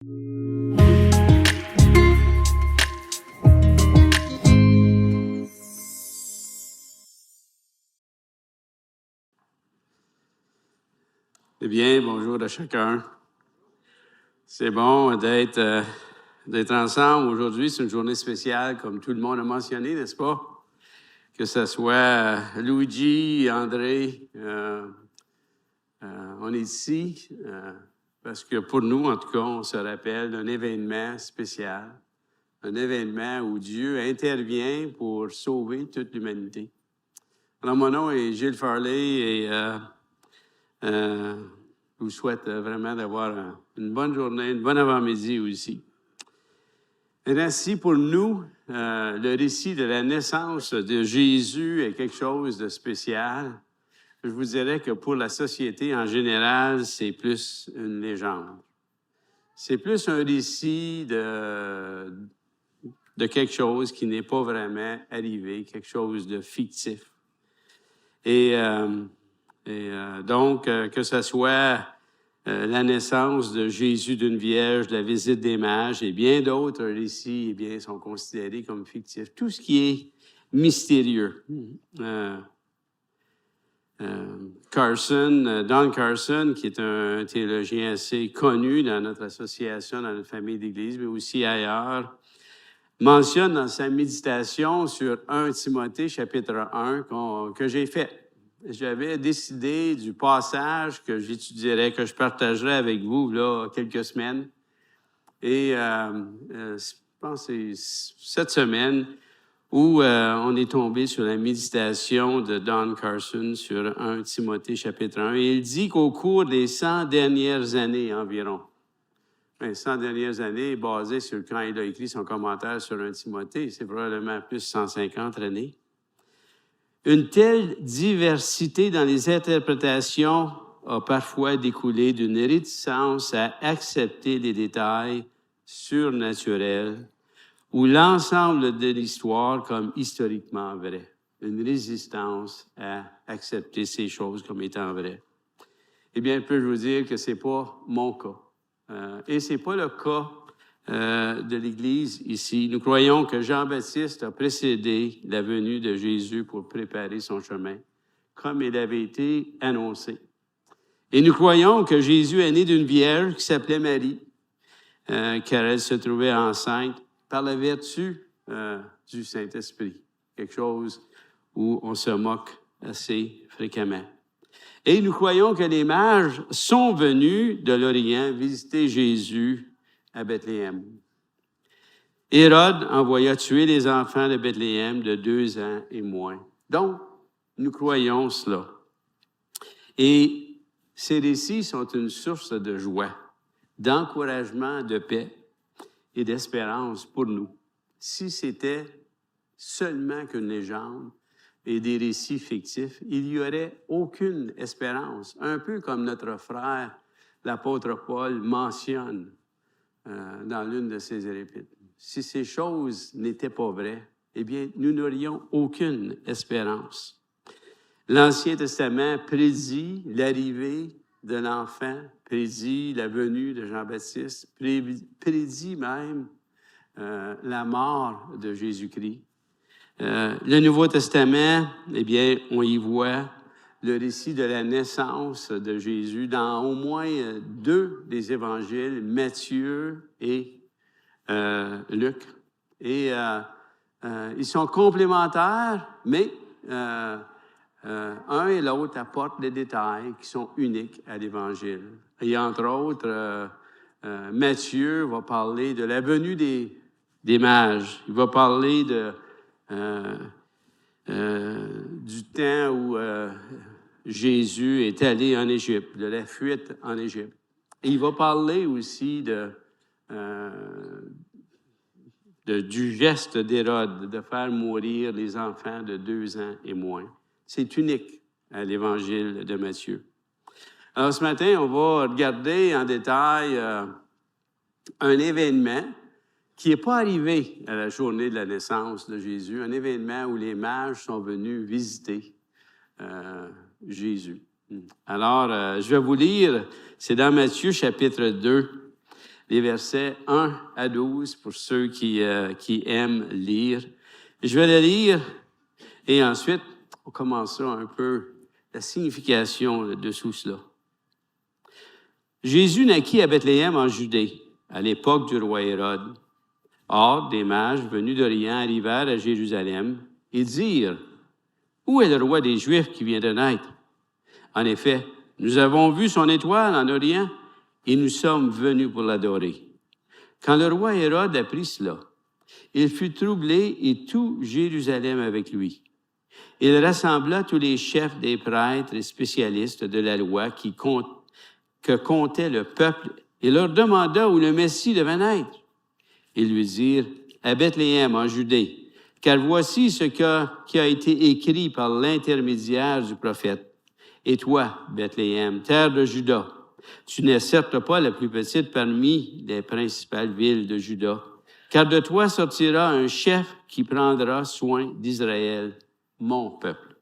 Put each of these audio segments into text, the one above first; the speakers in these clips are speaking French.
Eh bien, bonjour à chacun. C'est bon d'être ensemble aujourd'hui. C'est une journée spéciale, comme tout le monde a mentionné, n'est-ce pas? Que ce soit Luigi, André, on est ici parce que pour nous, en tout cas, on se rappelle d'un événement spécial, un événement où Dieu intervient pour sauver toute l'humanité. Alors, mon nom est Gilles Farley et je vous souhaite vraiment d'avoir une bonne journée, une bonne avant-midi aussi. Et ainsi, pour nous, le récit de la naissance de Jésus est quelque chose de spécial. Je vous dirais que pour la société en général, c'est plus une légende. C'est plus un récit de quelque chose qui n'est pas vraiment arrivé, quelque chose de fictif. Donc, que ce soit la naissance de Jésus d'une vierge, la visite des mages et bien d'autres récits, sont considérés comme fictifs. Tout ce qui est mystérieux. Don Carson, qui est un théologien assez connu dans notre association, dans notre famille d'Église, mais aussi ailleurs, mentionne dans sa méditation sur 1 Timothée, chapitre 1, que j'ai fait. J'avais décidé du passage que j'étudierais, que je partagerais avec vous là quelques semaines. Et je pense que c'est cette semaine où on est tombé sur la méditation de Don Carson sur 1 Timothée chapitre 1. Et il dit qu'au cours des 100 dernières années environ, 100 dernières années, basé sur quand il a écrit son commentaire sur 1 Timothée, c'est probablement plus de 150 années, une telle diversité dans les interprétations a parfois découlé d'une réticence à accepter les détails surnaturels ou l'ensemble de l'histoire comme historiquement vrai. Une résistance à accepter ces choses comme étant vraies. Eh bien, peux-je vous dire que ce n'est pas mon cas. Et ce n'est pas le cas de l'Église ici. Nous croyons que Jean-Baptiste a précédé la venue de Jésus pour préparer son chemin, comme il avait été annoncé. Et nous croyons que Jésus est né d'une vierge qui s'appelait Marie, car elle se trouvait enceinte par la vertu du Saint-Esprit, quelque chose où on se moque assez fréquemment. Et nous croyons que les mages sont venus de l'Orient visiter Jésus à Bethléem. Hérode envoya tuer les enfants de Bethléem de 2 ans et moins. Donc, nous croyons cela. Et ces récits sont une source de joie, d'encouragement, de paix et d'espérance pour nous. Si c'était seulement qu'une légende et des récits fictifs, il n'y aurait aucune espérance. Un peu comme notre frère, l'apôtre Paul, mentionne dans l'une de ses épîtres. Si ces choses n'étaient pas vraies, eh bien, nous n'aurions aucune espérance. L'Ancien Testament prédit l'arrivée de l'enfant, prédit la venue de Jean-Baptiste, prédit même la mort de Jésus-Christ. Le Nouveau Testament, eh bien, on y voit le récit de la naissance de Jésus dans au moins 2 des évangiles, Matthieu et Luc. Et ils sont complémentaires, mais un et l'autre apportent des détails qui sont uniques à l'Évangile. Et entre autres, Matthieu va parler de la venue des mages. Il va parler du temps où Jésus est allé en Égypte, de la fuite en Égypte. Et il va parler aussi du geste d'Hérode de faire mourir les enfants de 2 ans et moins. C'est unique à l'Évangile de Matthieu. Alors ce matin, on va regarder en détail un événement qui n'est pas arrivé à la journée de la naissance de Jésus, un événement où les mages sont venus visiter Jésus. Alors, je vais vous lire, c'est dans Matthieu chapitre 2, les versets 1 à 12 pour ceux qui aiment lire. Je vais le lire et ensuite, on commencera un peu la signification de tout cela. Jésus naquit à Bethléem en Judée, à l'époque du roi Hérode. Or, des mages venus d'Orient arrivèrent à Jérusalem et dirent, « Où est le roi des Juifs qui vient de naître? En effet, nous avons vu son étoile en Orient et nous sommes venus pour l'adorer. » Quand le roi Hérode apprit cela, il fut troublé et tout Jérusalem avec lui. Il rassembla tous les chefs des prêtres et spécialistes de la loi que comptait le peuple et leur demanda où le Messie devait naître. Ils lui dirent, « À Bethléem, en Judée, car voici ce qui a été écrit par l'intermédiaire du prophète. Et toi, Bethléem, terre de Juda, tu n'es certes pas la plus petite parmi les principales villes de Juda, car de toi sortira un chef qui prendra soin d'Israël, mon peuple. »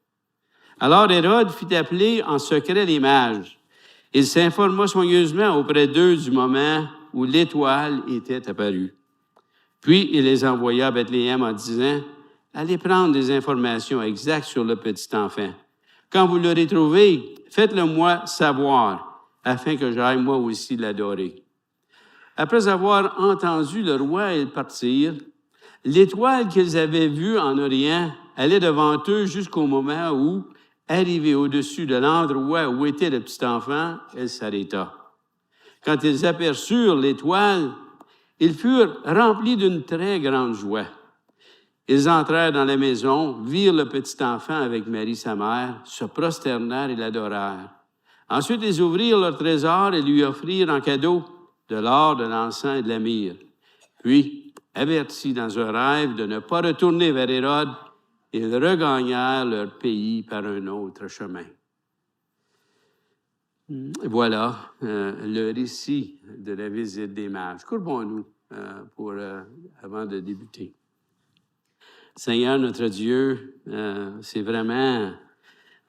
Alors Hérode fit appeler en secret les mages. Il s'informa soigneusement auprès d'eux du moment où l'étoile était apparue. Puis il les envoya à Bethléem en disant, « Allez prendre des informations exactes sur le petit enfant. Quand vous l'aurez trouvé, faites-le-moi savoir, afin que j'aille moi aussi l'adorer. » Après avoir entendu le roi, ils partirent. L'étoile qu'ils avaient vue en Orient allait devant eux jusqu'au moment où, arrivée au-dessus de l'endroit où était le petit enfant, elle s'arrêta. Quand ils aperçurent l'étoile, ils furent remplis d'une très grande joie. Ils entrèrent dans la maison, virent le petit enfant avec Marie sa mère, se prosternèrent et l'adorèrent. Ensuite, ils ouvrirent leur trésor et lui offrirent en cadeau de l'or, de l'encens et de la myrrhe. Puis, avertis dans un rêve de ne pas retourner vers Hérode, ils regagnèrent leur pays par un autre chemin. Voilà le récit de la visite des mages. Courbons-nous avant de débuter. Seigneur, notre Dieu, c'est vraiment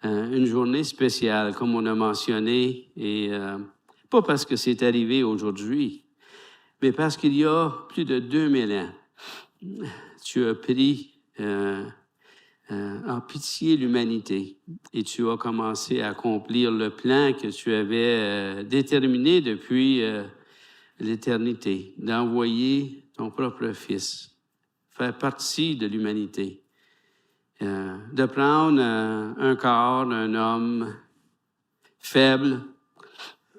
une journée spéciale, comme on a mentionné, et pas parce que c'est arrivé aujourd'hui, mais parce qu'il y a plus de 2000 ans, tu as pris en pitié l'humanité et tu as commencé à accomplir le plan que tu avais déterminé depuis l'éternité, d'envoyer ton propre Fils, faire partie de l'humanité, de prendre un corps d'un homme faible,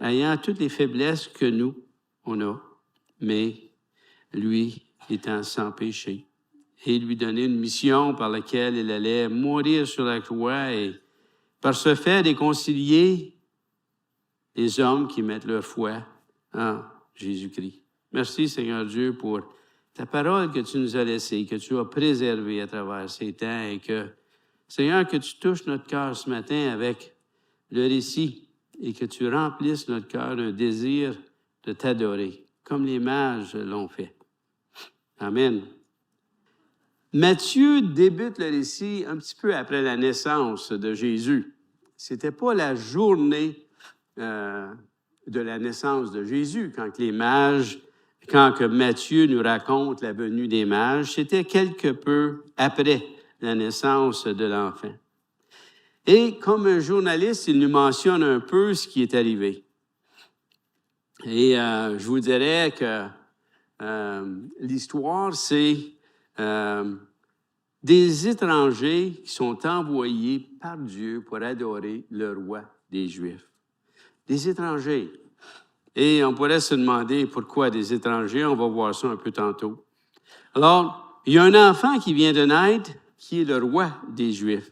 ayant toutes les faiblesses que nous, on a, mais lui étant sans péché, et lui donner une mission par laquelle il allait mourir sur la croix et par ce fait réconcilier les hommes qui mettent leur foi en Jésus-Christ. Merci Seigneur Dieu pour ta parole que tu nous as laissée, que tu as préservée à travers ces temps et que, Seigneur, que tu touches notre cœur ce matin avec le récit et que tu remplisses notre cœur d'un désir de t'adorer, comme les mages l'ont fait. Amen. Matthieu débute le récit un petit peu après la naissance de Jésus. C'était pas la journée de la naissance de Jésus quand que Matthieu nous raconte la venue des mages. C'était quelque peu après la naissance de l'enfant. Et comme un journaliste, il nous mentionne un peu ce qui est arrivé. Et je vous dirais que l'histoire, c'est des étrangers qui sont envoyés par Dieu pour adorer le roi des Juifs. Des étrangers. Et on pourrait se demander pourquoi des étrangers. On va voir ça un peu tantôt. Alors, il y a un enfant qui vient de naître, qui est le roi des Juifs.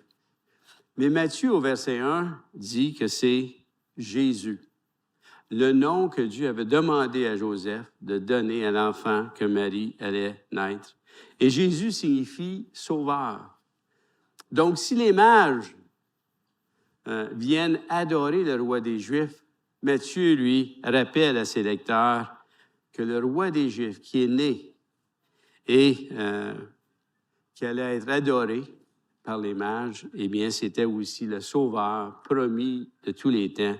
Mais Matthieu, au verset 1, dit que c'est Jésus, le nom que Dieu avait demandé à Joseph de donner à l'enfant que Marie allait naître. Et Jésus signifie sauveur. Donc, si les mages viennent adorer le roi des Juifs, Matthieu, lui, rappelle à ses lecteurs que le roi des Juifs qui est né et qui allait être adoré par les mages, eh bien, c'était aussi le sauveur promis de tous les temps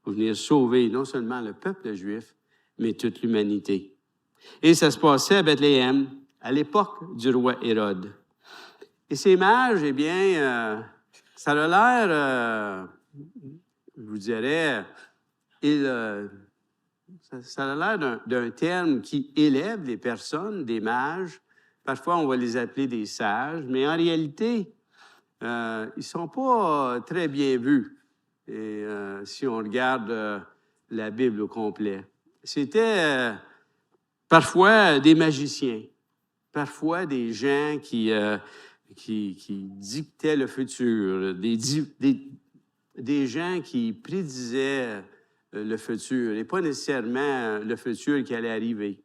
pour venir sauver non seulement le peuple juif, mais toute l'humanité. Et ça se passait à Bethléem, à l'époque du roi Hérode. Et ces mages, eh bien, ça a l'air, je vous dirais, ça a l'air d'un terme qui élève les personnes, des mages. Parfois, on va les appeler des sages, mais en réalité, ils ne sont pas très bien vus. Et si on regarde la Bible au complet, c'était parfois des magiciens, parfois des gens qui dictaient le futur, des gens qui prédisaient le futur, et pas nécessairement le futur qui allait arriver.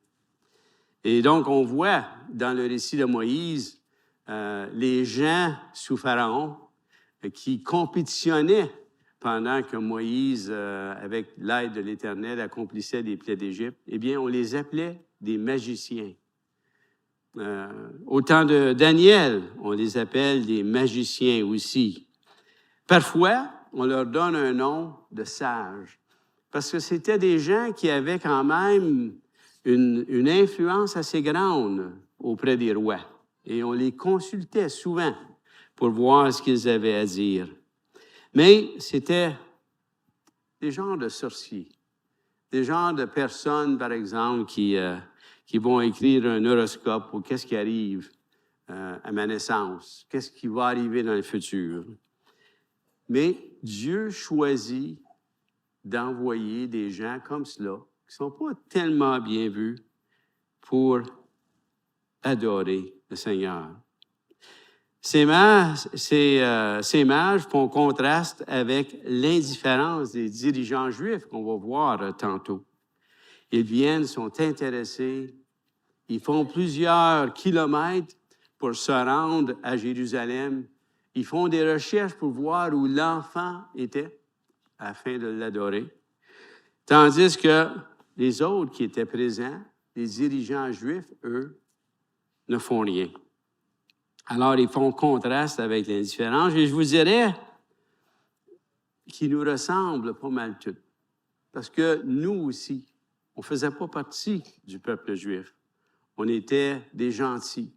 Et donc, on voit dans le récit de Moïse les gens sous Pharaon qui compétitionnaient pendant que Moïse, avec l'aide de l'Éternel, accomplissait les plaies d'Égypte. Eh bien, on les appelait des magiciens. Au temps de Daniel, on les appelle des magiciens aussi. Parfois, on leur donne un nom de sages, parce que c'était des gens qui avaient quand même une influence assez grande auprès des rois. Et on les consultait souvent pour voir ce qu'ils avaient à dire. Mais c'était des genres de sorciers, des genres de personnes, par exemple, qui vont écrire un horoscope pour qu'est-ce qui arrive à ma naissance, qu'est-ce qui va arriver dans le futur. Mais Dieu choisit d'envoyer des gens comme cela, qui ne sont pas tellement bien vus, pour adorer le Seigneur. Ces mages font contraste avec l'indifférence des dirigeants juifs qu'on va voir tantôt. Ils viennent, sont intéressés, ils font plusieurs kilomètres pour se rendre à Jérusalem. Ils font des recherches pour voir où l'enfant était afin de l'adorer. Tandis que les autres qui étaient présents, les dirigeants juifs, eux, ne font rien. Alors, ils font contraste avec l'indifférence. Et je vous dirais qu'ils nous ressemblent pas mal tous. Parce que nous aussi, on ne faisait pas partie du peuple juif. On était des gentils.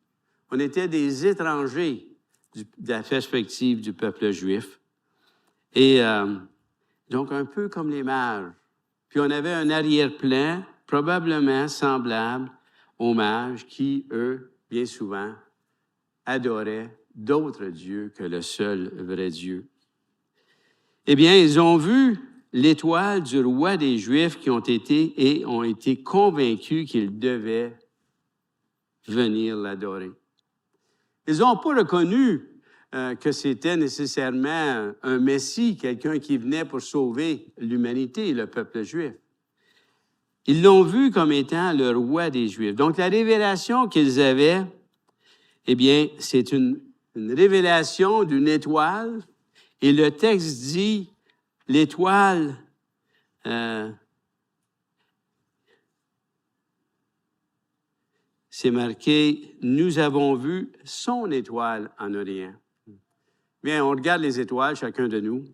On était des étrangers de la perspective du peuple juif. Et donc, un peu comme les mages. Puis on avait un arrière-plan probablement semblable aux mages qui, eux, bien souvent, adoraient d'autres dieux que le seul vrai Dieu. Eh bien, ils ont vu l'étoile du roi des Juifs qui ont été convaincus qu'ils devaient venir l'adorer. Ils n'ont pas reconnu que c'était nécessairement un Messie, quelqu'un qui venait pour sauver l'humanité, le peuple juif. Ils l'ont vu comme étant le roi des Juifs. Donc, la révélation qu'ils avaient, eh bien, c'est une révélation d'une étoile. Et le texte dit, l'étoile, c'est marqué, nous avons vu son étoile en Orient. Bien, on regarde les étoiles, chacun de nous.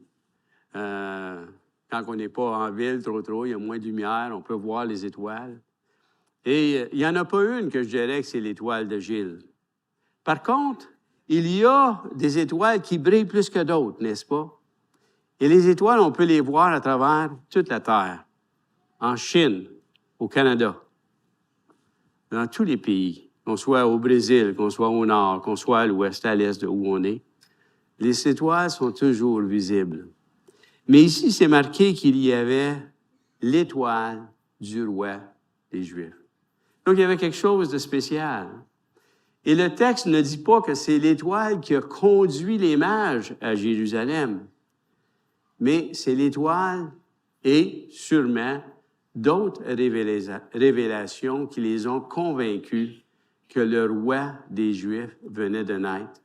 Quand on n'est pas en ville trop, il y a moins de lumière, on peut voir les étoiles. Et il n'y en a pas une que je dirais que c'est l'étoile de Gilles. Par contre, il y a des étoiles qui brillent plus que d'autres, n'est-ce pas? Et les étoiles, on peut les voir à travers toute la Terre, en Chine, au Canada, dans tous les pays, qu'on soit au Brésil, qu'on soit au nord, qu'on soit à l'ouest, à l'est de où on est. Les étoiles sont toujours visibles. Mais ici, c'est marqué qu'il y avait l'étoile du roi des Juifs. Donc, il y avait quelque chose de spécial. Et le texte ne dit pas que c'est l'étoile qui a conduit les mages à Jérusalem, mais c'est l'étoile et sûrement d'autres révélations qui les ont convaincus que le roi des Juifs venait de naître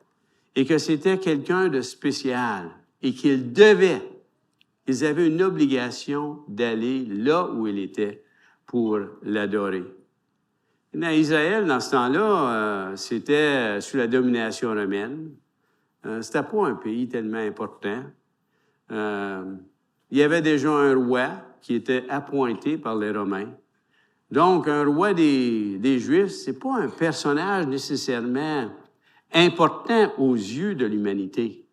et que c'était quelqu'un de spécial et ils avaient une obligation d'aller là où il était pour l'adorer. Dans Israël, dans ce temps-là, c'était sous la domination romaine. C'était pas un pays tellement important. Il y avait déjà un roi qui était appointé par les Romains. Donc, un roi des Juifs, c'est pas un personnage nécessairement important aux yeux de l'humanité.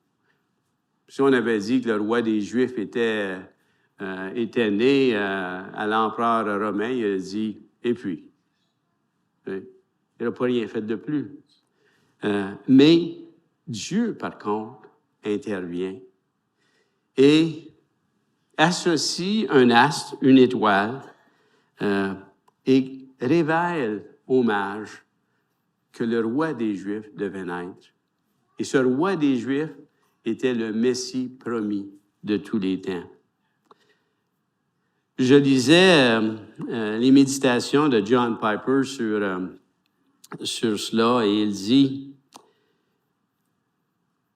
Si on avait dit que le roi des Juifs était né à l'empereur romain, il a dit « et puis ». Il n'a pas rien fait de plus. Mais Dieu, par contre, intervient et associe un astre, une étoile, et révèle aux mages que le roi des Juifs devait naître. Et ce roi des Juifs était le Messie promis de tous les temps. Je lisais les méditations de John Piper sur cela et il dit,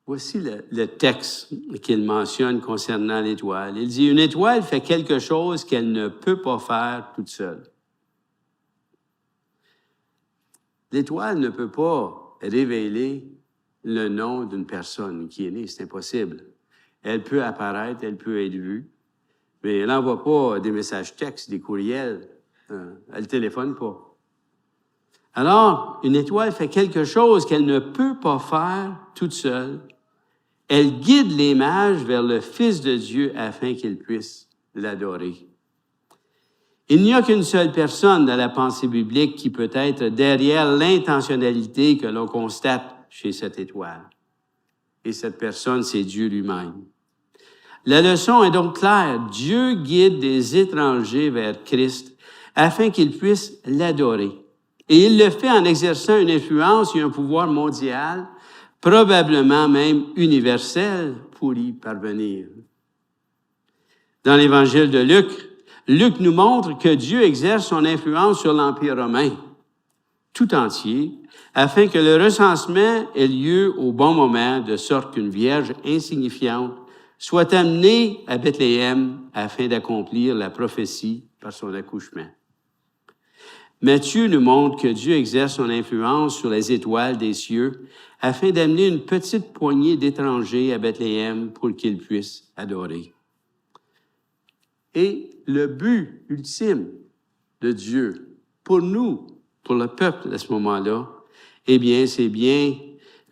voici le texte qu'il mentionne concernant l'étoile. Il dit, une étoile fait quelque chose qu'elle ne peut pas faire toute seule. L'étoile ne peut pas révéler le nom d'une personne qui est née, c'est impossible. Elle peut apparaître, elle peut être vue, mais elle n'envoie pas des messages textes, des courriels, elle ne téléphone pas. Alors, une étoile fait quelque chose qu'elle ne peut pas faire toute seule. Elle guide les mages vers le Fils de Dieu afin qu'ils puissent l'adorer. Il n'y a qu'une seule personne dans la pensée biblique qui peut être derrière l'intentionnalité que l'on constate chez cette étoile. Et cette personne, c'est Dieu lui-même. La leçon est donc claire. Dieu guide des étrangers vers Christ afin qu'ils puissent l'adorer. Et il le fait en exerçant une influence et un pouvoir mondial, probablement même universel, pour y parvenir. Dans l'Évangile de Luc, Luc nous montre que Dieu exerce son influence sur l'Empire romain tout entier, afin que le recensement ait lieu au bon moment, de sorte qu'une vierge insignifiante soit amenée à Bethléem afin d'accomplir la prophétie par son accouchement. Matthieu nous montre que Dieu exerce son influence sur les étoiles des cieux afin d'amener une petite poignée d'étrangers à Bethléem pour qu'ils puissent adorer. Et le but ultime de Dieu pour nous, pour le peuple à ce moment-là, eh bien, c'est bien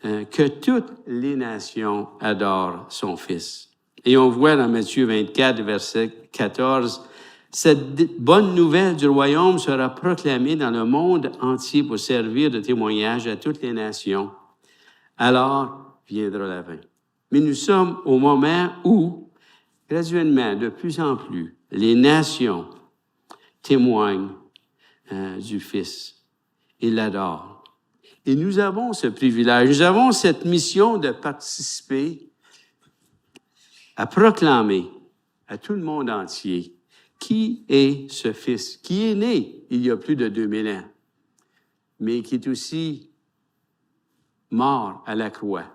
que toutes les nations adorent son Fils. Et on voit dans Matthieu 24, verset 14, « Cette bonne nouvelle du royaume sera proclamée dans le monde entier pour servir de témoignage à toutes les nations. Alors viendra la fin. » Mais nous sommes au moment où, graduellement, de plus en plus, les nations témoignent du Fils et l'adorent. Et nous avons ce privilège, nous avons cette mission de participer à proclamer à tout le monde entier qui est ce Fils, qui est né il y a plus de 2000 ans, mais qui est aussi mort à la croix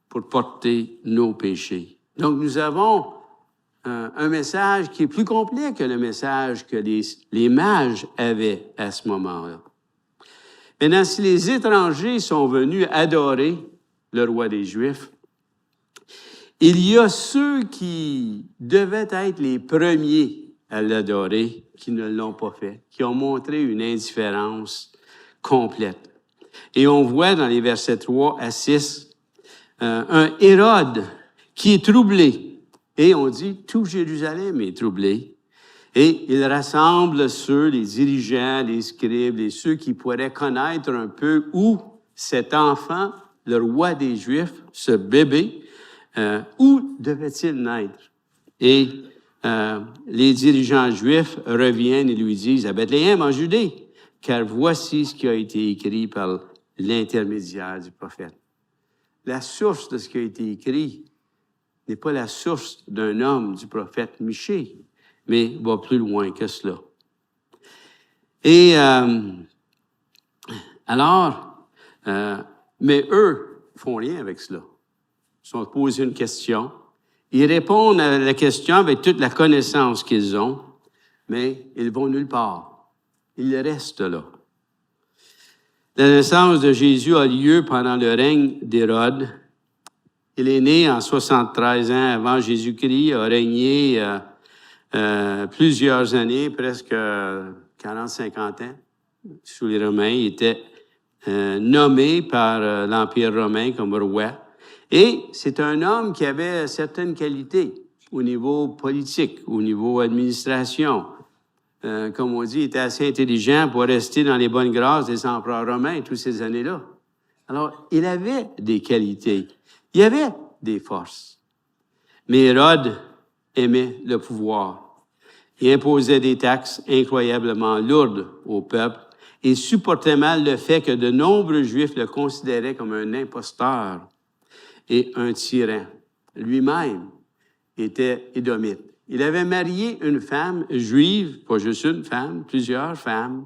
pour porter nos péchés. Donc, nous avons un message qui est plus complet que le message que les mages avaient à ce moment-là. Maintenant, si les étrangers sont venus adorer le roi des Juifs, il y a ceux qui devaient être les premiers à l'adorer, qui ne l'ont pas fait, qui ont montré une indifférence complète. Et on voit dans les versets 3 à 6, un Hérode qui est troublé. Et on dit, tout Jérusalem est troublé. Et il rassemble ceux, les dirigeants, les scribes, et ceux qui pourraient connaître un peu où cet enfant, le roi des Juifs, ce bébé, où devait-il naître? Et les dirigeants juifs reviennent et lui disent, à Bethléem, en Judée, car voici ce qui a été écrit par l'intermédiaire du prophète. La source de ce qui a été écrit n'est pas la source d'un homme, du prophète Michée, mais va plus loin que cela. Et mais eux font rien avec cela. Ils sont posés une question. Ils répondent à la question avec toute la connaissance qu'ils ont, mais ils vont nulle part. Ils restent là. La naissance de Jésus a lieu pendant le règne d'Hérode. Il est né en 73 ans avant Jésus-Christ, a régné plusieurs années, presque 40-50 ans, sous les Romains. Il était nommé par l'Empire romain comme roi. Et c'est un homme qui avait certaines qualités au niveau politique, au niveau administration. Comme on dit, il était assez intelligent pour rester dans les bonnes grâces des empereurs romains toutes ces années-là. Alors, il avait des qualités. Il avait des forces. Mais Hérode aimait le pouvoir. Il imposait des taxes incroyablement lourdes au peuple et supportait mal le fait que de nombreux Juifs le considéraient comme un imposteur et un tyran. Lui-même était édomite. Il avait marié une femme juive, pas juste une femme, plusieurs femmes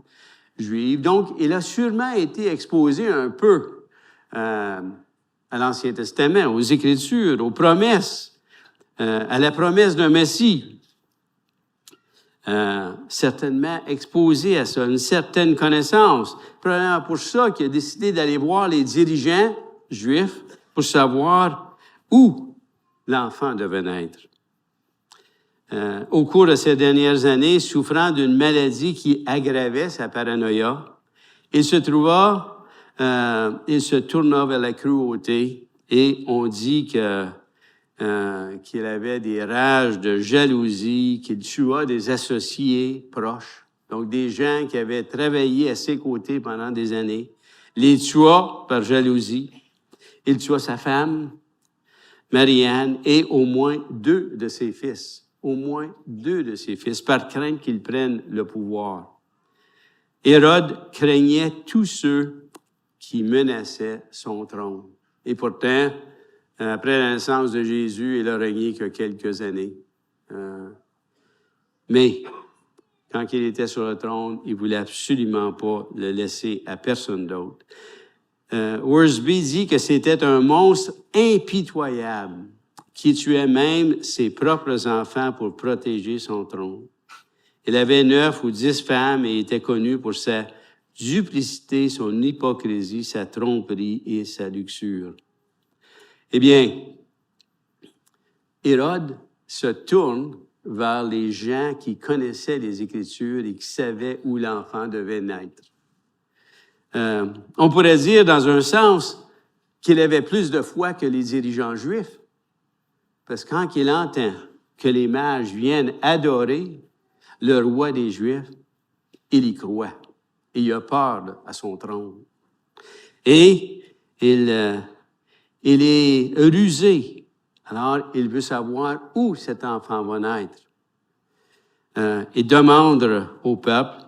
juives. Donc, il a sûrement été exposé un peu à l'Ancien Testament, aux Écritures, aux promesses, à la promesse d'un Messie. Certainement exposé à ça, une certaine connaissance. Probablement pour ça qu'il a décidé d'aller voir les dirigeants juifs pour savoir où l'enfant devait naître. Au cours de ces dernières années, souffrant d'une maladie qui aggravait sa paranoïa, il se tourna vers la cruauté et on dit qu'il avait des rages de jalousie, qu'il tua des associés proches, donc des gens qui avaient travaillé à ses côtés pendant des années, les tua par jalousie. Il tua sa femme, Marie-Anne, et au moins 2 de ses fils. Au moins 2 de ses fils, par crainte qu'ils prennent le pouvoir. Hérode craignait tous ceux qui menaçaient son trône. Et pourtant, après la naissance de Jésus, il a régné que quelques années. Mais quand il était sur le trône, il voulait absolument pas le laisser à personne d'autre. Worsby dit que c'était un monstre impitoyable qui tuait même ses propres enfants pour protéger son trône. Il avait 9 ou 10 femmes et était connu pour sa duplicité, son hypocrisie, sa tromperie et sa luxure. Eh bien, Hérode se tourne vers les gens qui connaissaient les Écritures et qui savaient où l'enfant devait naître. On pourrait dire, dans un sens, qu'il avait plus de foi que les dirigeants juifs. Parce que quand il entend que les mages viennent adorer le roi des Juifs, il y croit. Et il a peur à son trône. Et il est rusé. Alors, il veut savoir où cet enfant va naître. Il demande au peuple,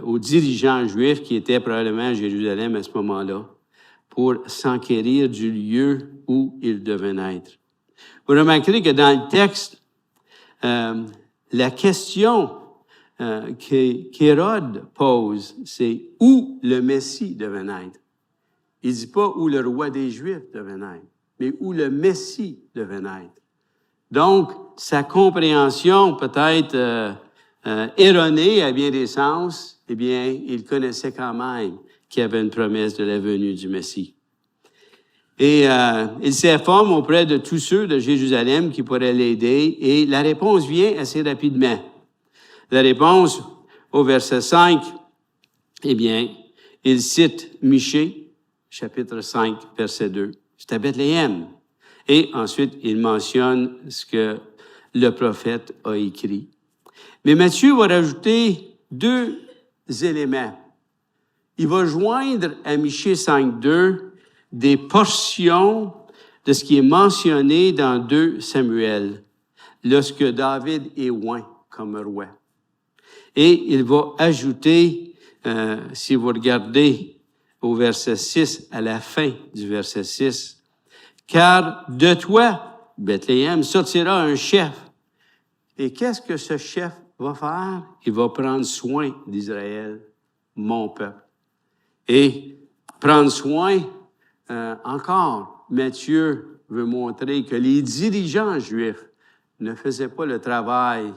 aux dirigeants juifs qui étaient probablement à Jérusalem à ce moment-là, pour s'enquérir du lieu où il devait naître. Vous remarquerez que dans le texte, la question qu'Hérode pose, c'est où le Messie devait naître. Il ne dit pas où le roi des Juifs devait naître, mais où le Messie devait naître. Donc, sa compréhension peut-être erronée à bien des sens, eh bien, il connaissait quand même qu'il y avait une promesse de la venue du Messie. Et il s'informe auprès de tous ceux de Jérusalem qui pourraient l'aider, et la réponse vient assez rapidement. La réponse, au verset 5, eh bien, il cite Michée, chapitre 5, verset 2. C'est à Bethléem. Et ensuite, il mentionne ce que le prophète a écrit. Mais Matthieu va rajouter 2 éléments. Il va joindre à Michée 5, 2 des portions de ce qui est mentionné dans 2 Samuel, lorsque David est oint comme roi. Et il va ajouter, si vous regardez au verset 6, à la fin du verset 6, « Car de toi, Bethléem, sortira un chef. » Et qu'est-ce que ce chef va faire? Il va prendre soin d'Israël, mon peuple. Et prendre soin, encore, Matthieu veut montrer que les dirigeants juifs ne faisaient pas le travail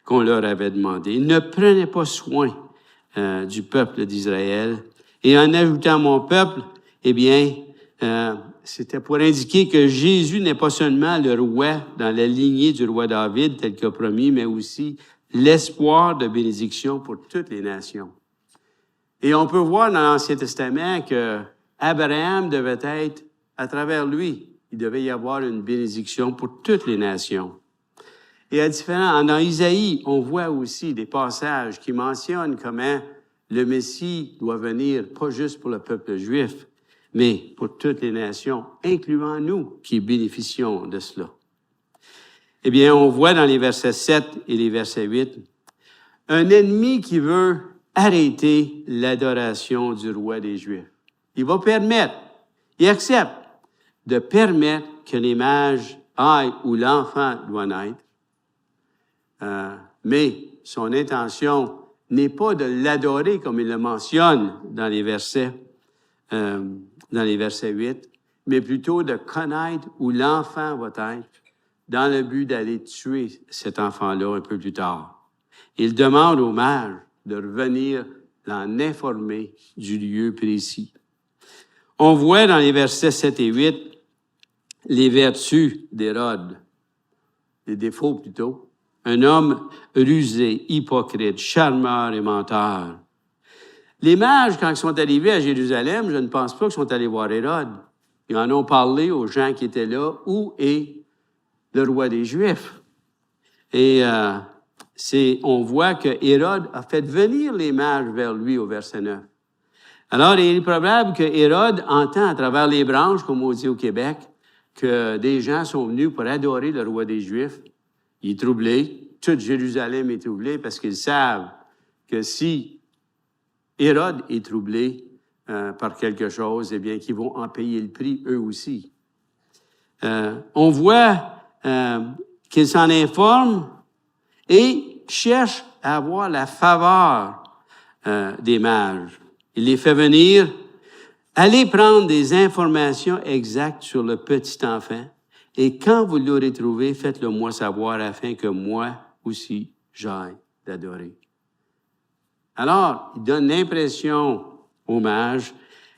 qu'on leur avait demandé. Ils ne prenaient pas soin du peuple d'Israël. Et en ajoutant mon peuple, eh bien, c'était pour indiquer que Jésus n'est pas seulement le roi dans la lignée du roi David, tel que promis, mais aussi l'espoir de bénédiction pour toutes les nations. Et on peut voir dans l'Ancien Testament que Abraham devait être, à travers lui, il devait y avoir une bénédiction pour toutes les nations. Et dans Isaïe, on voit aussi des passages qui mentionnent comment le Messie doit venir, pas juste pour le peuple juif, mais pour toutes les nations, incluant nous qui bénéficions de cela. Eh bien, on voit dans les versets 7 et les versets 8, un ennemi qui veut arrêter l'adoration du roi des Juifs. Il va permettre, il accepte de permettre que les mages aillent où l'enfant doit naître, mais son intention n'est pas de l'adorer comme il le mentionne dans les versets 8, mais plutôt de connaître où l'enfant va être dans le but d'aller tuer cet enfant-là un peu plus tard. Il demande aux mages de revenir l'en informer du lieu précis. On voit dans les versets 7 et 8 les vertus d'Hérode, les défauts plutôt. Un homme rusé, hypocrite, charmeur et menteur. Les mages, quand ils sont arrivés à Jérusalem, je ne pense pas qu'ils sont allés voir Hérode. Ils en ont parlé aux gens qui étaient là. Où est le roi des Juifs? Et on voit que Hérode a fait venir les mages vers lui au verset 9. Alors, il est probable que Hérode entend à travers les branches, comme on dit au Québec, que des gens sont venus pour adorer le roi des Juifs. Il est troublé. Toute Jérusalem est troublée parce qu'ils savent que si Hérode est troublé par quelque chose, eh bien, qu'ils vont en payer le prix eux aussi. On voit qu'ils s'en informent et cherchent à avoir la faveur des mages. Il les fait venir, allez prendre des informations exactes sur le petit enfant, et quand vous l'aurez trouvé, faites-le moi savoir afin que moi aussi j'aille l'adorer. Alors, il donne l'impression aux mages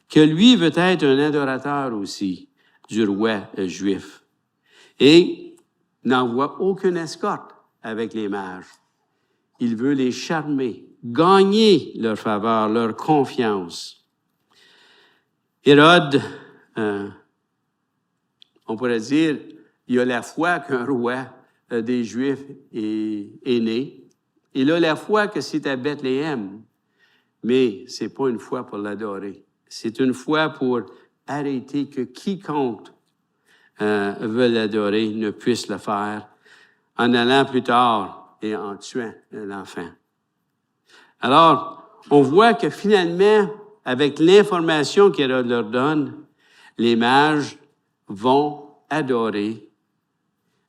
que lui veut être un adorateur aussi du roi juif. Et n'envoie aucune escorte avec les mages. Il veut les charmer, gagner leur faveur, leur confiance. Hérode, on pourrait dire, il a la foi qu'un roi des Juifs est né. Il a la foi que c'est à Bethléem, mais ce n'est pas une foi pour l'adorer. C'est une foi pour arrêter que quiconque veut l'adorer ne puisse le faire en allant plus tard et en tuant l'enfant. Alors, on voit que finalement, avec l'information qu'Hérode leur donne, les mages vont adorer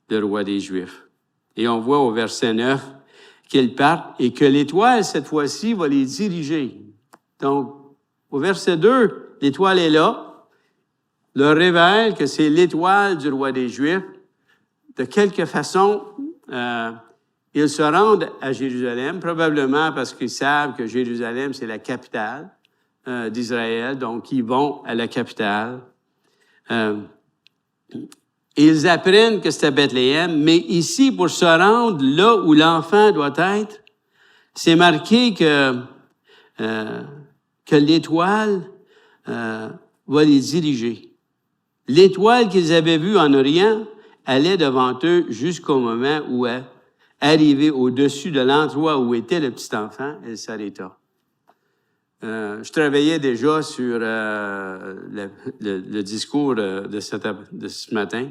le roi des Juifs. Et on voit au verset 9 qu'ils partent et que l'étoile, cette fois-ci, va les diriger. Donc, au verset 2, l'étoile est là, leur révèle que c'est l'étoile du roi des Juifs. De quelque façon, ils se rendent à Jérusalem, probablement parce qu'ils savent que Jérusalem, c'est la capitale d'Israël, donc ils vont à la capitale. Ils apprennent que c'est à Bethléem, mais ici, pour se rendre là où l'enfant doit être, c'est marqué que l'étoile va les diriger. L'étoile qu'ils avaient vue en Orient allait devant eux jusqu'au moment où, arrivée au-dessus de l'endroit où était le petit enfant, elle s'arrêta. Je travaillais déjà sur le discours de ce matin.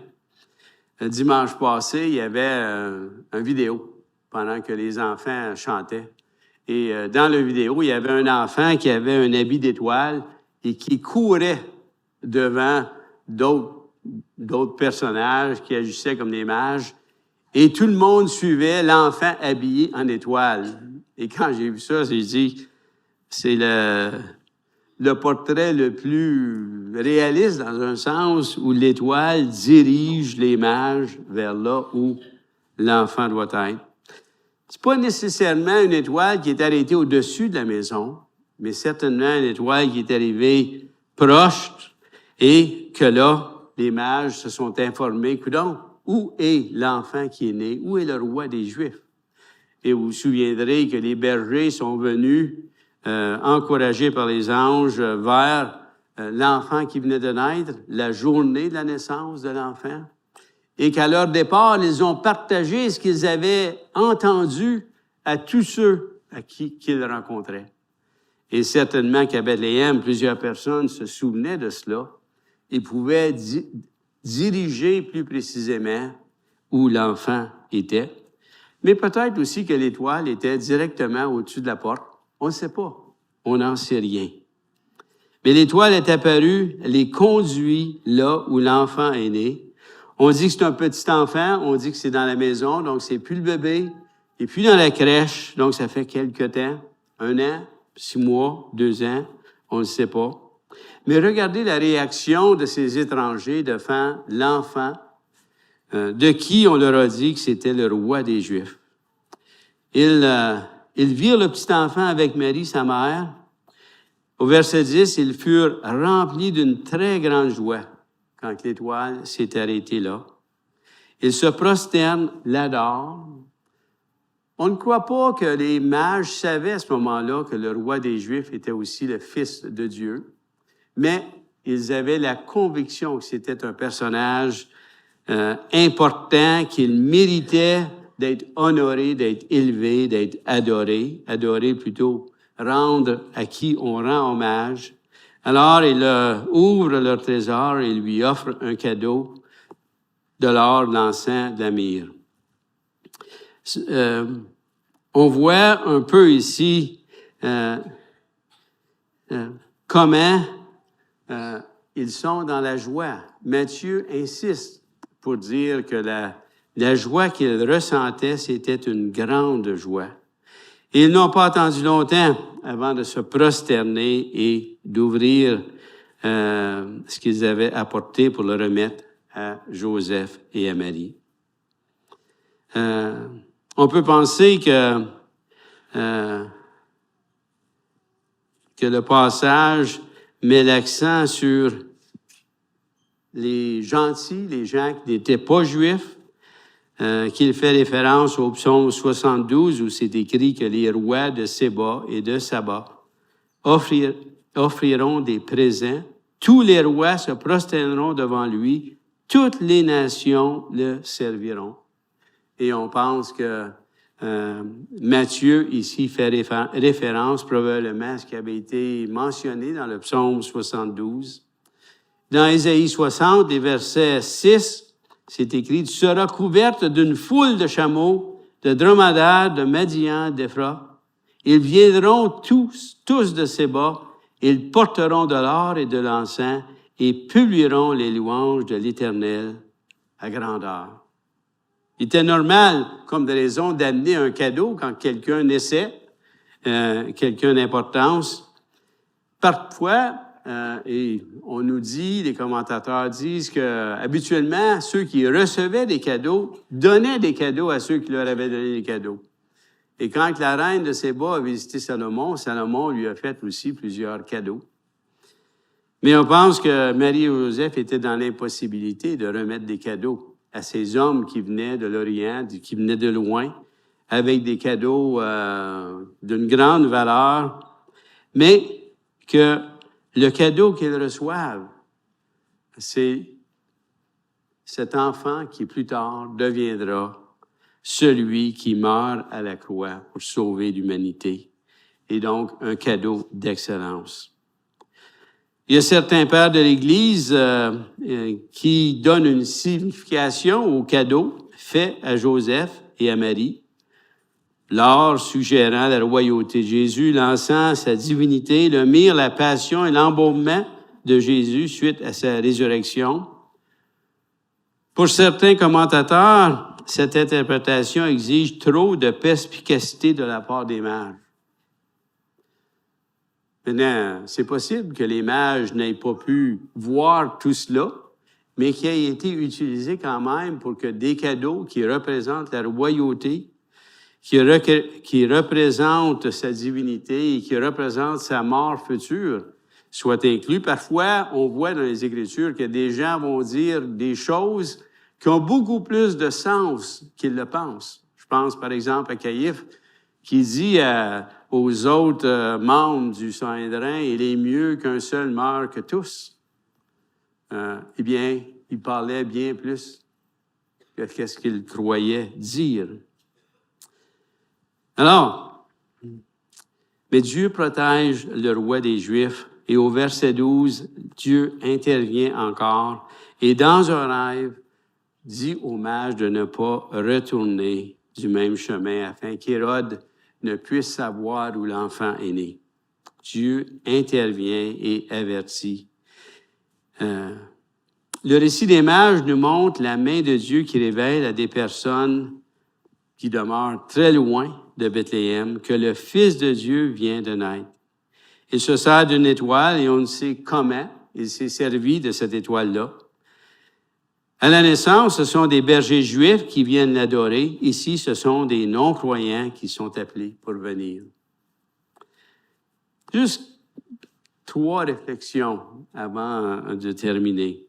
Le dimanche passé, il y avait une vidéo pendant que les enfants chantaient. Et dans la vidéo, il y avait un enfant qui avait un habit d'étoile et qui courait devant d'autres personnages qui agissaient comme des mages. Et tout le monde suivait l'enfant habillé en étoile. Et quand j'ai vu ça, j'ai dit, c'est le portrait le plus réaliste dans un sens où l'étoile dirige les mages vers là où l'enfant doit être. C'est pas nécessairement une étoile qui est arrêtée au-dessus de la maison, mais certainement une étoile qui est arrivée proche et que là, les mages se sont informés, coudonc, où est l'enfant qui est né? Où est le roi des Juifs? Et vous vous souviendrez que les bergers sont venus, encouragés par les anges, vers l'enfant qui venait de naître, la journée de la naissance de l'enfant. Et qu'à leur départ, ils ont partagé ce qu'ils avaient entendu à tous ceux à qu'ils rencontraient. Et certainement qu'à Bethléem, plusieurs personnes se souvenaient de cela et pouvaient diriger plus précisément où l'enfant était. Mais peut-être aussi que l'étoile était directement au-dessus de la porte. On ne sait pas. On n'en sait rien. Mais l'étoile est apparue, les conduit là où l'enfant est né. On dit que c'est un petit enfant, on dit que c'est dans la maison, donc c'est plus le bébé, et puis dans la crèche, donc ça fait quelque temps, 1 an, 6 mois, 2 ans, on ne sait pas. Mais regardez la réaction de ces étrangers devant l'enfant, de qui on leur a dit que c'était le roi des Juifs. Ils virent le petit enfant avec Marie, sa mère. Au verset 10, ils furent remplis d'une très grande joie quand l'étoile s'est arrêtée là. Ils se prosternent, l'adorent. On ne croit pas que les mages savaient à ce moment-là que le roi des Juifs était aussi le Fils de Dieu, mais ils avaient la conviction que c'était un personnage important, qu'il méritait d'être honoré, d'être élevé, d'être adoré plutôt, rendre à qui on rend hommage. Alors, ils ouvrent leur trésor et lui offrent un cadeau, de l'or, de l'encens, de la myrrhe. On voit un peu ici comment ils sont dans la joie. Matthieu insiste pour dire que la joie qu'ils ressentaient, c'était une grande joie. Et ils n'ont pas attendu longtemps avant de se prosterner et d'ouvrir ce qu'ils avaient apporté pour le remettre à Joseph et à Marie. On peut penser que le passage met l'accent sur les gentils, les gens qui n'étaient pas juifs, qu'il fait référence au psaume 72 où c'est écrit que les rois de Séba et de Saba offriront des présents. Tous les rois se prosterneront devant lui. Toutes les nations le serviront. Et on pense que Matthieu ici fait référence probablement à ce qui avait été mentionné dans le psaume 72. Dans Ésaïe 60, les versets 6, c'est écrit « Tu seras couverte d'une foule de chameaux, de dromadaires, de Madian, d'Éphra. Ils viendront tous de Séba, ils porteront de l'or et de l'encens et publieront les louanges de l'Éternel à grandeur. » Il était normal, comme de raison, d'amener un cadeau quand quelqu'un naissait, quelqu'un d'importance. Parfois, et on nous dit, les commentateurs disent que habituellement, ceux qui recevaient des cadeaux donnaient des cadeaux à ceux qui leur avaient donné des cadeaux. Et quand la reine de Séba a visité Salomon, Salomon lui a fait aussi plusieurs cadeaux. Mais on pense que Marie et Joseph étaient dans l'impossibilité de remettre des cadeaux à ces hommes qui venaient de l'Orient, qui venaient de loin, avec des cadeaux d'une grande valeur, mais que le cadeau qu'ils reçoivent, c'est cet enfant qui plus tard deviendra celui qui meurt à la croix pour sauver l'humanité, et donc un cadeau d'excellence. Il y a certains pères de l'Église qui donnent une signification au cadeau fait à Joseph et à Marie. L'or suggérant la royauté de Jésus, l'encens, sa divinité, le myrrhe, la passion et l'embaumement de Jésus suite à sa résurrection. Pour certains commentateurs, cette interprétation exige trop de perspicacité de la part des mages. Maintenant, c'est possible que les mages n'aient pas pu voir tout cela, mais qui ait été utilisé quand même pour que des cadeaux qui représentent la royauté, qui représentent sa divinité et qui représentent sa mort future, soient inclus. Parfois, on voit dans les Écritures que des gens vont dire des choses qui ont beaucoup plus de sens qu'ils le pensent. Je pense par exemple à Caïphe, qui dit aux autres membres du Sanhédrin, « Il est mieux qu'un seul meure que tous. » Eh bien, il parlait bien plus que ce qu'il croyait dire. Alors, mais Dieu protège le roi des Juifs, et au verset 12, Dieu intervient encore, et dans un rêve, dit aux mages de ne pas retourner du même chemin, afin qu'Hérode ne puisse savoir où l'enfant est né. Dieu intervient et avertit. Le récit des mages nous montre la main de Dieu qui révèle à des personnes qui demeurent très loin de Bethléem que le Fils de Dieu vient de naître. Il se sert d'une étoile et on ne sait comment il s'est servi de cette étoile-là. À la naissance, ce sont des bergers juifs qui viennent l'adorer. Ici, ce sont des non-croyants qui sont appelés pour venir. Juste 3 réflexions avant de terminer.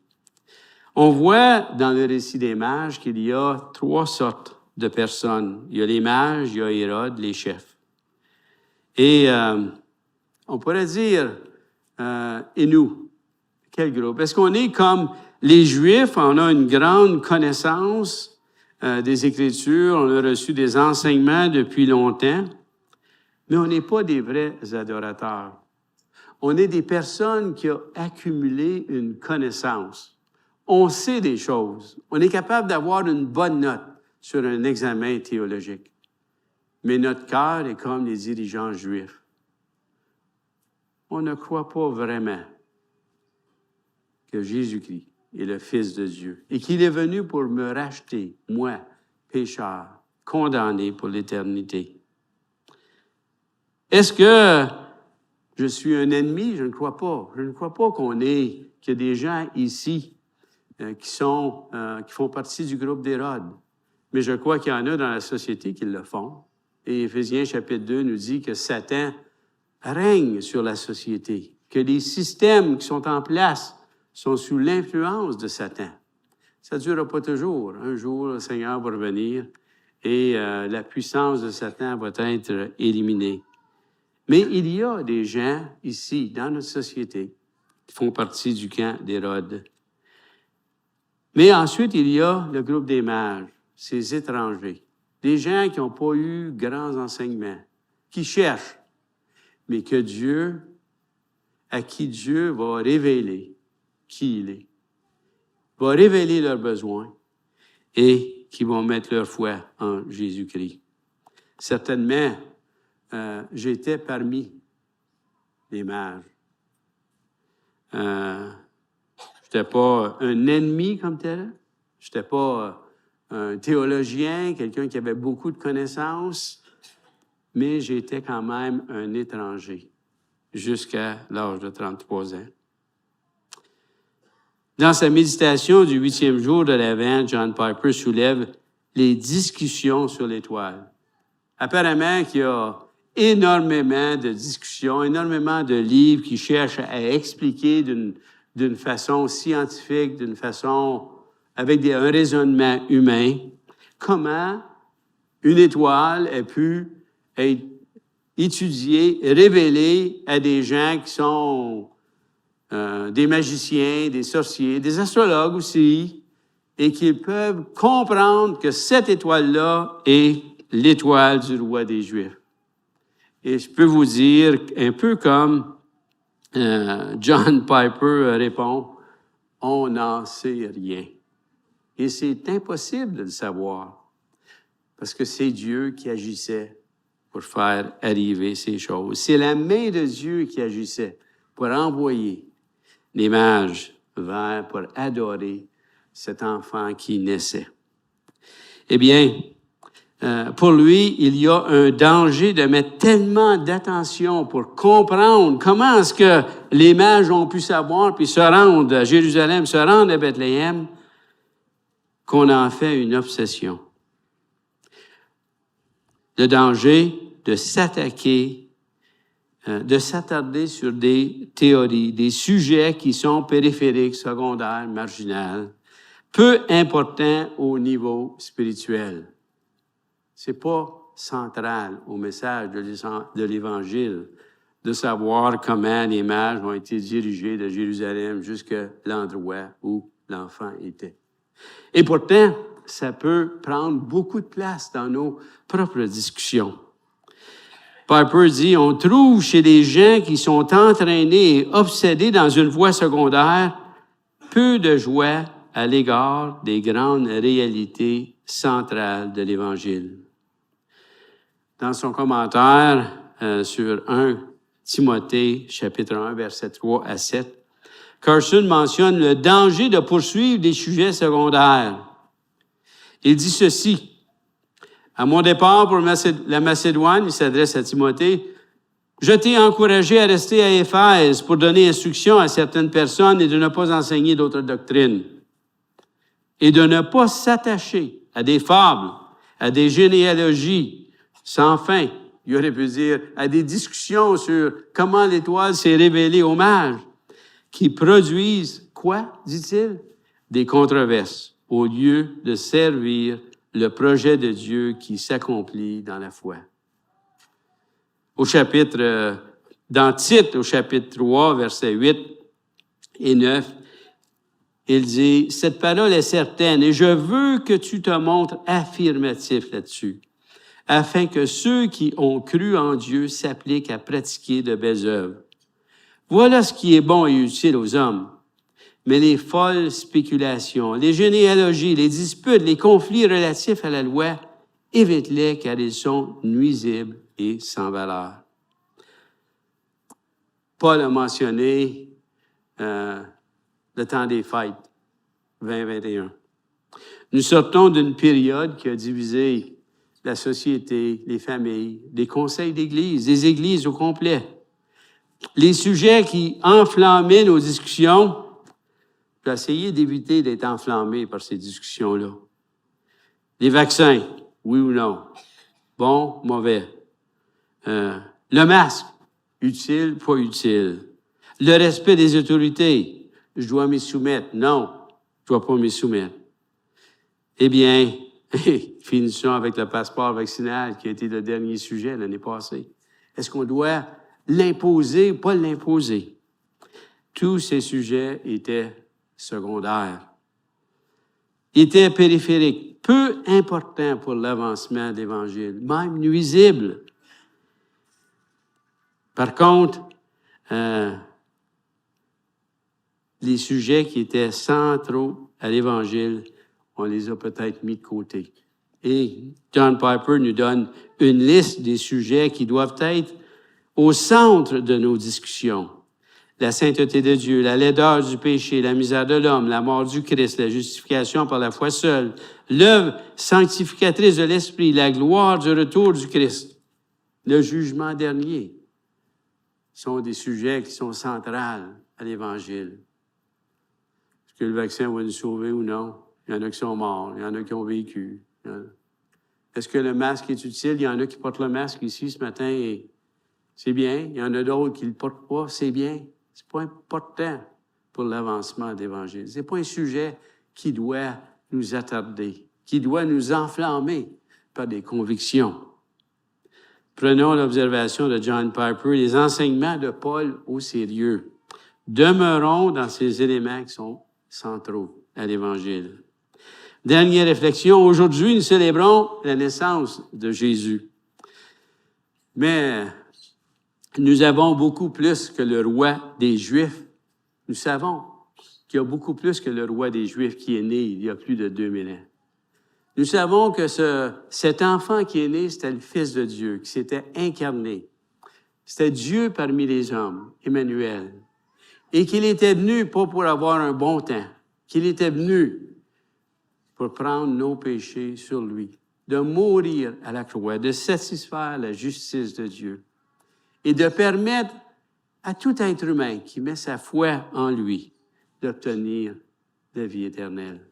On voit dans le récit des mages qu'il y a 3 sortes de personnes. Il y a les mages, il y a Hérode, les chefs. Et on pourrait dire, et nous, quel groupe? Est-ce qu'on est comme les Juifs, on a une grande connaissance des Écritures, on a reçu des enseignements depuis longtemps, mais on n'est pas des vrais adorateurs. On est des personnes qui ont accumulé une connaissance. On sait des choses. On est capable d'avoir une bonne note sur un examen théologique. Mais notre cœur est comme les dirigeants juifs. On ne croit pas vraiment que Jésus-Christ est le Fils de Dieu et qu'il est venu pour me racheter, moi, pécheur, condamné pour l'éternité. Est-ce que je suis un ennemi? Je ne crois pas. Je ne crois pas qu'il y a des gens ici qui font partie du groupe d'Hérode. Mais je crois qu'il y en a dans la société qui le font. Et Éphésiens chapitre 2 nous dit que Satan règne sur la société, que les systèmes qui sont en place sont sous l'influence de Satan. Ça ne durera pas toujours. Un jour, le Seigneur va revenir et la puissance de Satan va être éliminée. Mais il y a des gens ici, dans notre société, qui font partie du camp d'Hérode. Mais ensuite, il y a le groupe des mages, ces étrangers, des gens qui n'ont pas eu grands enseignements, qui cherchent, mais à qui Dieu va révéler qui il est, va révéler leurs besoins et qui vont mettre leur foi en Jésus-Christ. Certainement, j'étais parmi les mages. Je n'étais pas un ennemi comme tel. Je n'étais pas un théologien, quelqu'un qui avait beaucoup de connaissances, mais j'étais quand même un étranger jusqu'à l'âge de 33 ans. Dans sa méditation du 8e jour de l'Avent, John Piper soulève les discussions sur l'étoile. Apparemment qu'il y a énormément de discussions, énormément de livres qui cherchent à expliquer d'une façon scientifique, d'une façon avec un raisonnement humain, comment une étoile a pu être étudiée, révélée à des gens qui sont des magiciens, des sorciers, des astrologues aussi, et qui peuvent comprendre que cette étoile-là est l'étoile du roi des Juifs. Et je peux vous dire, un peu comme John Piper répond, on n'en sait rien. Et c'est impossible de le savoir, parce que c'est Dieu qui agissait pour faire arriver ces choses. C'est la main de Dieu qui agissait pour envoyer les mages pour adorer cet enfant qui naissait. Eh bien, pour lui, il y a un danger de mettre tellement d'attention pour comprendre comment est-ce que les mages ont pu savoir, puis se rendre à Jérusalem, se rendre à Bethléem, qu'on en fait une obsession. Le danger de s'attaquer, de s'attarder sur des théories, des sujets qui sont périphériques, secondaires, marginaux, peu importants au niveau spirituel. C'est pas central au message de l'Évangile de savoir comment les mages ont été dirigés de Jérusalem jusqu'à l'endroit où l'enfant était. Et pourtant, ça peut prendre beaucoup de place dans nos propres discussions. Piper dit, on trouve chez des gens qui sont entraînés et obsédés dans une voie secondaire peu de joie à l'égard des grandes réalités centrales de l'Évangile. Dans son commentaire sur 1 Timothée, chapitre 1, versets 3 à 7, Carson mentionne le danger de poursuivre des sujets secondaires. Il dit ceci, à mon départ pour la Macédoine, il s'adresse à Timothée, je t'ai encouragé à rester à Éphèse pour donner instruction à certaines personnes et de ne pas enseigner d'autres doctrines, et de ne pas s'attacher à des fables, à des généalogies sans fin, il aurait pu dire, à des discussions sur comment l'étoile s'est révélée aux mages, qui produisent, quoi, dit-il? Des controverses, au lieu de servir le projet de Dieu qui s'accomplit dans la foi. Dans Tite, au chapitre 3, versets 8 et 9, il dit, « Cette parole est certaine et je veux que tu te montres affirmatif là-dessus, afin que ceux qui ont cru en Dieu s'appliquent à pratiquer de belles œuvres. Voilà ce qui est bon et utile aux hommes. Mais les folles spéculations, les généalogies, les disputes, les conflits relatifs à la loi, évite-les car ils sont nuisibles et sans valeur. » Paul a mentionné le temps des fêtes, 2021. Nous sortons d'une période qui a divisé la société, les familles, les conseils d'église, les églises au complet. Les sujets qui enflammaient nos discussions, j'ai essayé d'éviter d'être enflammé par ces discussions-là. Les vaccins, oui ou non? Bon, mauvais. Le masque, utile, pas utile. Le respect des autorités, je dois m'y soumettre. Non, je ne dois pas m'y soumettre. Eh bien, finissons avec le passeport vaccinal qui a été le dernier sujet l'année passée. Est-ce qu'on doit l'imposer ou pas l'imposer? Tous ces sujets étaient secondaires, étaient périphériques, peu importants pour l'avancement de l'Évangile, même nuisibles. Par contre, les sujets qui étaient centraux à l'Évangile, on les a peut-être mis de côté. Et John Piper nous donne une liste des sujets qui doivent être au centre de nos discussions. La sainteté de Dieu, la laideur du péché, la misère de l'homme, la mort du Christ, la justification par la foi seule, l'œuvre sanctificatrice de l'Esprit, la gloire du retour du Christ, le jugement dernier, sont des sujets qui sont centrales à l'Évangile. Est-ce que le vaccin va nous sauver ou non? Il y en a qui sont morts, il y en a qui ont vécu. Est-ce que le masque est utile? Il y en a qui portent le masque ici ce matin et c'est bien. Il y en a d'autres qui ne le portent pas, c'est bien. C'est pas important pour l'avancement de l'Évangile. C'est pas un sujet qui doit nous attarder, qui doit nous enflammer par des convictions. Prenons l'observation de John Piper, les enseignements de Paul au sérieux. Demeurons dans ces éléments qui sont centraux à l'Évangile. Dernière réflexion, aujourd'hui, nous célébrons la naissance de Jésus. Mais nous avons beaucoup plus que le roi des Juifs. Nous savons qu'il y a beaucoup plus que le roi des Juifs qui est né il y a plus de 2000 ans. Nous savons que cet enfant qui est né, c'était le Fils de Dieu, qui s'était incarné. C'était Dieu parmi les hommes, Emmanuel. Et qu'il était venu pas pour avoir un bon temps, qu'il était venu pour prendre nos péchés sur lui, de mourir à la croix, de satisfaire la justice de Dieu et de permettre à tout être humain qui met sa foi en lui d'obtenir la vie éternelle.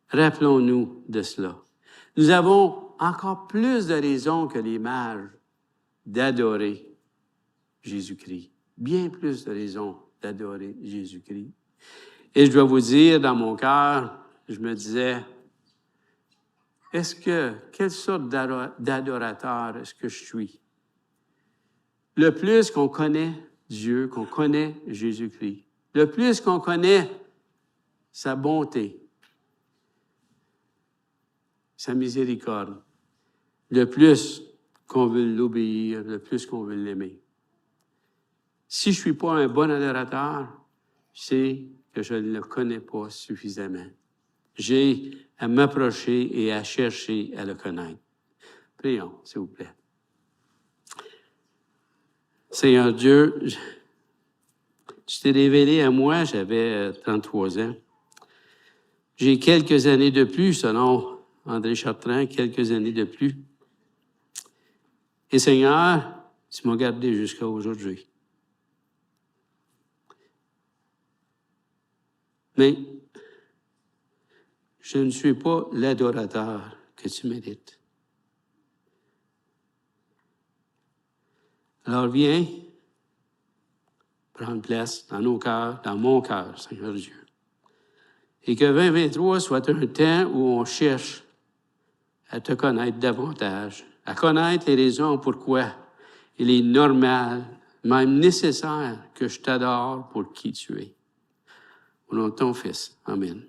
Rappelons-nous de cela. Nous avons encore plus de raisons que les mages d'adorer Jésus-Christ. Bien plus de raisons d'adorer Jésus-Christ. Et je dois vous dire, dans mon cœur, je me disais, quelle sorte d'adorateur est-ce que je suis? Le plus qu'on connaît Dieu, qu'on connaît Jésus-Christ, le plus qu'on connaît sa bonté, sa miséricorde, le plus qu'on veut l'obéir, le plus qu'on veut l'aimer. Si je ne suis pas un bon adorateur, c'est que je ne le connais pas suffisamment. J'ai à m'approcher et à chercher à le connaître. Prions, s'il vous plaît. Seigneur Dieu, tu t'es révélé à moi, j'avais 33 ans. J'ai quelques années de plus, selon André Chartrand, quelques années de plus. Et Seigneur, tu m'as gardé jusqu'à aujourd'hui. Mais je ne suis pas l'adorateur que tu mérites. Alors viens prendre place dans nos cœurs, dans mon cœur, Seigneur Dieu. Et que 2023 soit un temps où on cherche à te connaître davantage, à connaître les raisons pourquoi il est normal, même nécessaire, que je t'adore pour qui tu es. Au nom de ton Fils. Amen.